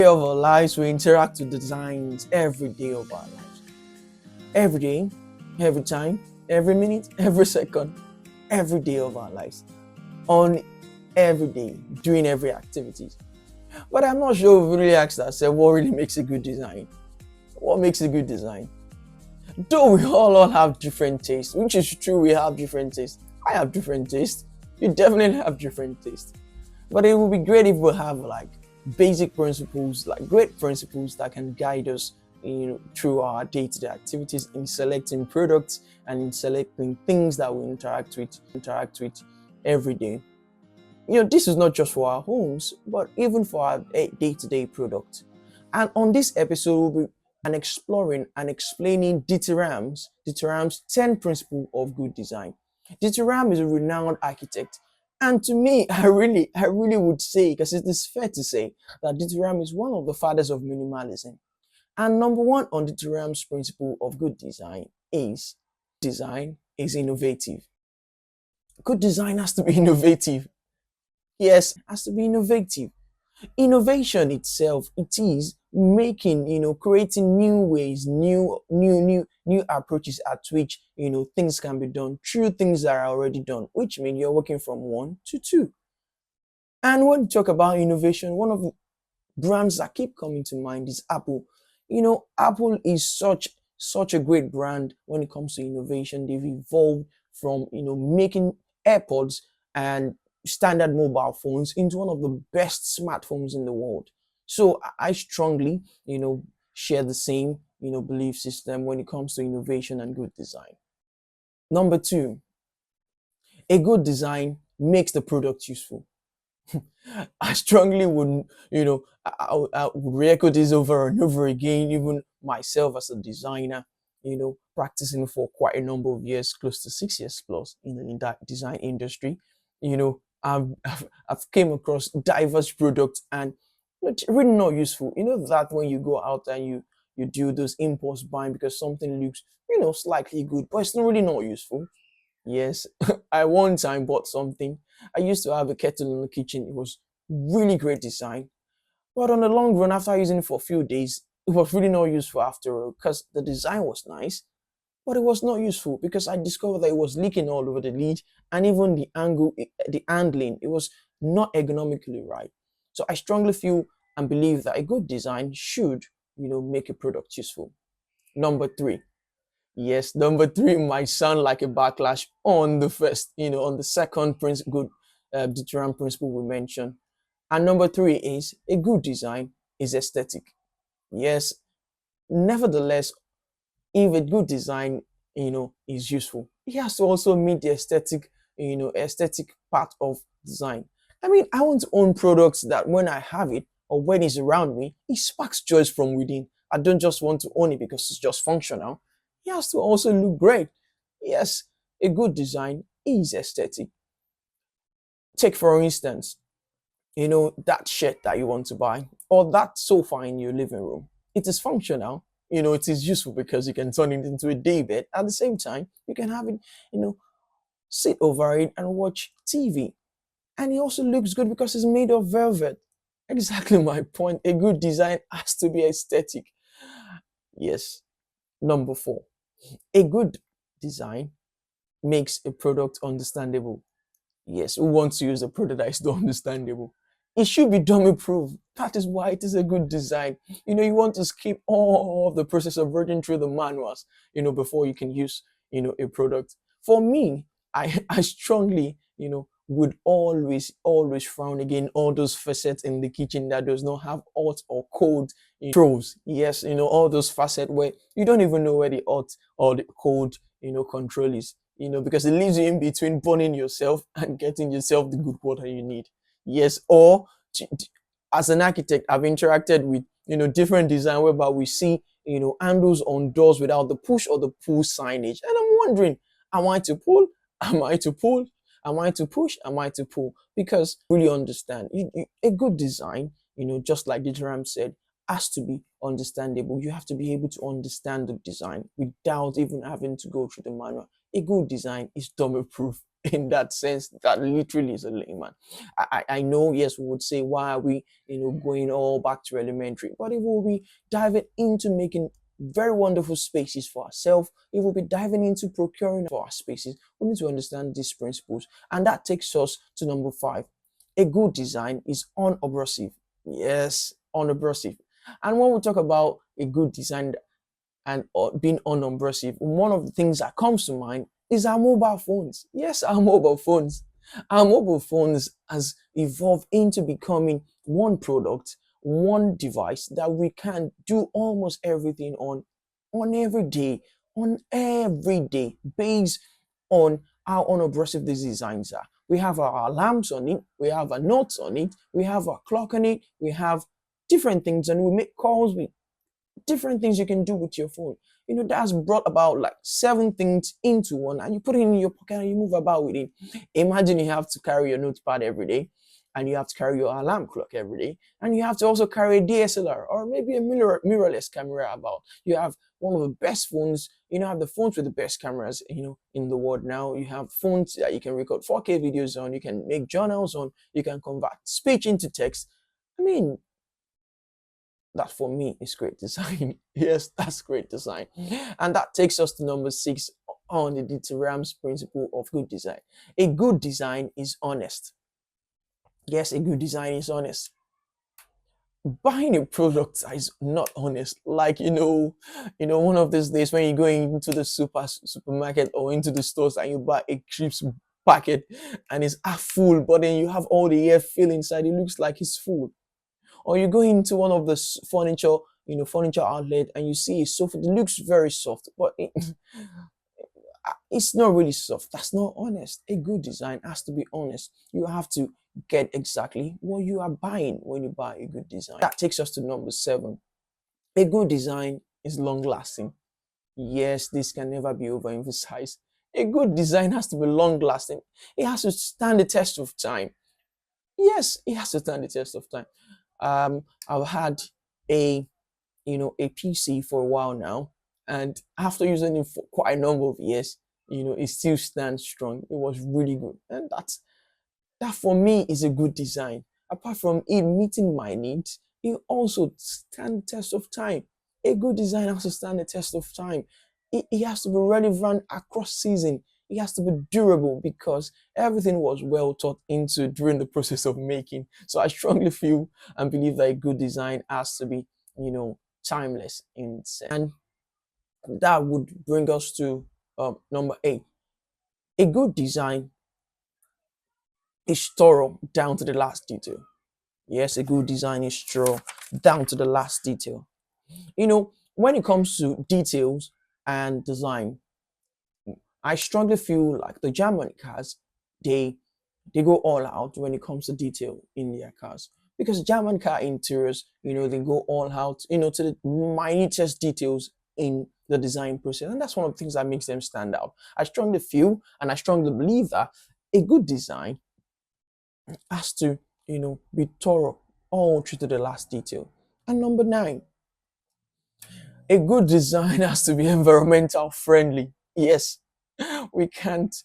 Of our lives, we interact with designs every day of our lives. Every day, every time, every minute, every second, every day of our lives. On every day, doing every activity. But I'm not sure we really asked ourselves what really makes a good design. What makes a good design? Though we all have different tastes, which is true, we have different tastes. I have different tastes. You definitely have different tastes. But it would be great if we have like basic principles, like great principles that can guide us, through our day-to-day activities in selecting products and in selecting things that we interact with every day. This is not just for our homes, but even for our day-to-day products. And on this episode, we'll be exploring and explaining Dieter Rams' 10 principles of good design. Dieter Rams is a renowned architect. And to me, I really would say, because it is fair to say, that Dieter Rams is one of the fathers of minimalism. And number one on Dieter Rams' principle of good design is innovative. Good design has to be innovative. Yes, has to be innovative. Innovation itself, it is making, creating new ways, new approaches at which, things can be done through things that are already done, which means you're working from one to two. And when you talk about innovation, one of the brands that keep coming to mind is Apple. Apple is such a great brand when it comes to innovation. They've evolved from, making AirPods and standard mobile phones into one of the best smartphones in the world. So I strongly, share the same, belief system when it comes to innovation and good design. Number two, a good design makes the product useful. I strongly would, I would re-echo this over and over again, even myself as a designer, practicing for quite a number of years, close to 6 years plus in that design industry. I've came across diverse products and it's really not useful. That when you go out and you do those impulse buying because something looks, slightly good, but it's not really not useful. Yes, I one time bought something. I used to have a kettle in the kitchen. It was really great design. But on the long run, after using it for a few days, it was really not useful after all because the design was nice, but it was not useful because I discovered that it was leaking all over the lid and even the handling, it was not ergonomically right. So I strongly feel and believe that a good design should, make a product useful. Number three, yes, number three might sound like a backlash on the first, on the second good deterrent principle we mentioned. And number three is a good design is aesthetic. Yes, nevertheless, if a good design, is useful, it has to also meet the aesthetic part of design. I mean, I want to own products that when I have it or when it's around me, it sparks joy from within. I don't just want to own it because it's just functional. It has to also look great. Yes, a good design is aesthetic. Take for instance, that shirt that you want to buy or that sofa in your living room. It is functional. It is useful because you can turn it into a day bed. At the same time, you can have it, you know, sit over it and watch TV. And it also looks good because it's made of velvet. Exactly my point. A good design has to be aesthetic. Yes. Number four, a good design makes a product understandable. Yes, who wants to use a product that is not understandable? It should be dummy proof. That is why it is a good design. You want to skip all of the process of reading through the manuals, before you can use, a product. For me, I strongly, would always frown again all those facets in the kitchen that does not have hot or cold controls. Yes, all those facets where you don't even know where the hot or the cold, control is, because it leaves you in between burning yourself and getting yourself the good water you need. Yes, or as an architect, I've interacted with, different design whereby we see, handles on doors without the push or the pull signage. And I'm wondering, am I to pull? Am I to pull? Am I to push? Am I to pull? Because really understand, a good design, just like Dijaram said, has to be understandable. You have to be able to understand the design without even having to go through the manual. A good design is dummy proof. in that sense. That literally is a layman. I know, yes, we would say, why are we, going all back to elementary? But if we'll be diving into making very wonderful spaces for ourselves, if we'll be diving into procuring for our spaces, we need to understand these principles. And that takes us to number five. A good design is unabrasive. Yes, unabrasive. And when we talk about a good design and being unimpressive, one of the things that comes to mind is our mobile phones. Yes, our mobile phones. Our mobile phones has evolved into becoming one product, one device that we can do almost everything on every day, based on how unimpressive these designs are. We have our alarms on it, we have our notes on it, we have our clock on it, we have different things, and we make calls with different things you can do with your phone. That's brought about like seven things into one, and you put it in your pocket and you move about with it. Imagine you have to carry your notepad every day, and you have to carry your alarm clock every day, and you have to also carry a DSLR or maybe a mirrorless camera about. You have one of the best phones, have the phones with the best cameras, in the world now. You have phones that you can record 4K videos on, you can make journals on, you can convert speech into text. I mean, that for me is great design. Yes, that's great design. And that takes us to number six on the Dieter principle of good design. A good design is honest. Yes, a good design is honest. Buying a product that is not honest, like one of these days when you're going into the supermarket or into the stores and you buy a chips packet and it's half full, but then you have all the air filled inside, it looks like it's full. Or you go into one of the furniture outlet and you see a sofa that looks very soft, but it's not really soft. That's not honest. A good design has to be honest. You have to get exactly what you are buying when you buy a good design. That takes us to number seven. A good design is long lasting. Yes, this can never be overemphasized. A good design has to be long lasting. It has to stand the test of time. Yes, it has to stand the test of time. I've had a a PC for a while now, and after using it for quite a number of years, it still stands strong. It was really good, and that for me is a good design. Apart from it meeting my needs, it also stand the test of time. A good design has to stand the test of time. It has to be relevant across season. It has to be durable because everything was well thought into during the process of making. So I strongly feel and believe that a good design has to be, timeless in sense. And that would bring us to number eight. A good design is thorough down to the last detail. Yes, a good design is thorough down to the last detail. When it comes to details and design, I strongly feel like the German cars, they they go all out when it comes to detail in their cars. Because German car interiors, they go all out, to the minutest details in the design process. And that's one of the things that makes them stand out. I strongly feel and I strongly believe that a good design has to, be thorough all through to the last detail. And number nine, a good design has to be environmental friendly. Yes, we can't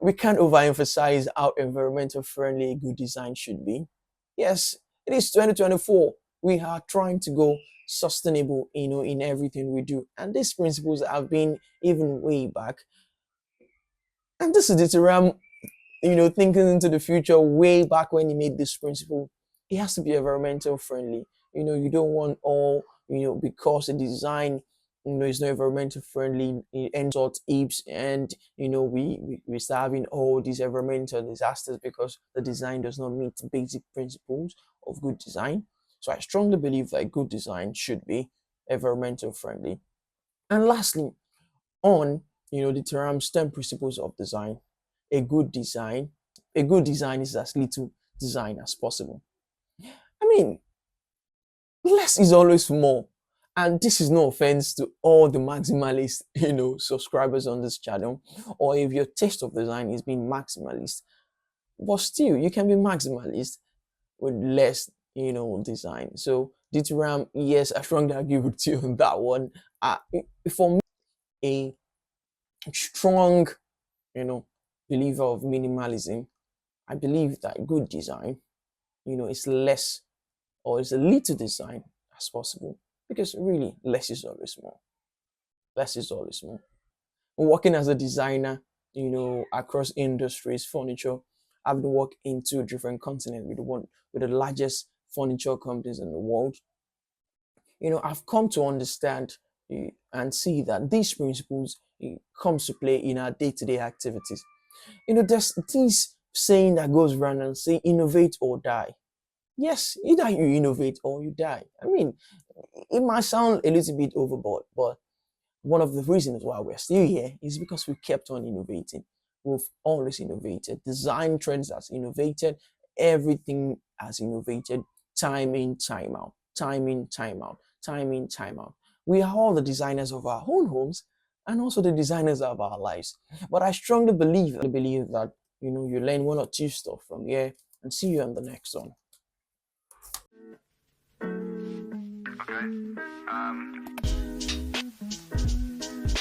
we can't overemphasize how environmental friendly a good design should be. Yes, it is 2024. We are trying to go sustainable, in everything we do. And these principles have been even way back. And this is the Ram, thinking into the future way back when he made this principle. It has to be environmental friendly. You don't want all, because the design, is not environmental friendly, it ends up heaps, and we start having all these environmental disasters because the design does not meet basic principles of good design. So I strongly believe that good design should be environmental friendly. And lastly, on the Theorem's 10 principles of design, a good design, a good design is as little design as possible. I mean, less is always more. And this is no offense to all the maximalist, subscribers on this channel, or if your taste of design is being maximalist, but still you can be maximalist with less, design. So Deuteram, yes, I strongly agree with you on that one. For me, a strong, you know, believer of minimalism. I believe that good design, is less or is a little design as possible, because really less is always more. Less is always more. Working as a designer, across industries, furniture, I've been working in two different continents with the largest furniture companies in the world. I've come to understand and see that these principles comes to play in our day-to-day activities. There's this saying that goes around and say, innovate or die. Yes, either you innovate or you die. I mean, it might sound a little bit overboard, but one of the reasons why we're still here is because we kept on innovating. We've always innovated. Design trends has innovated. Everything has innovated. Time in, time out. Time in, time out. Time in, time out. We are all the designers of our own homes and also the designers of our lives. But I strongly believe that you learn one or two stuff from here, and see you on the next one. Okay.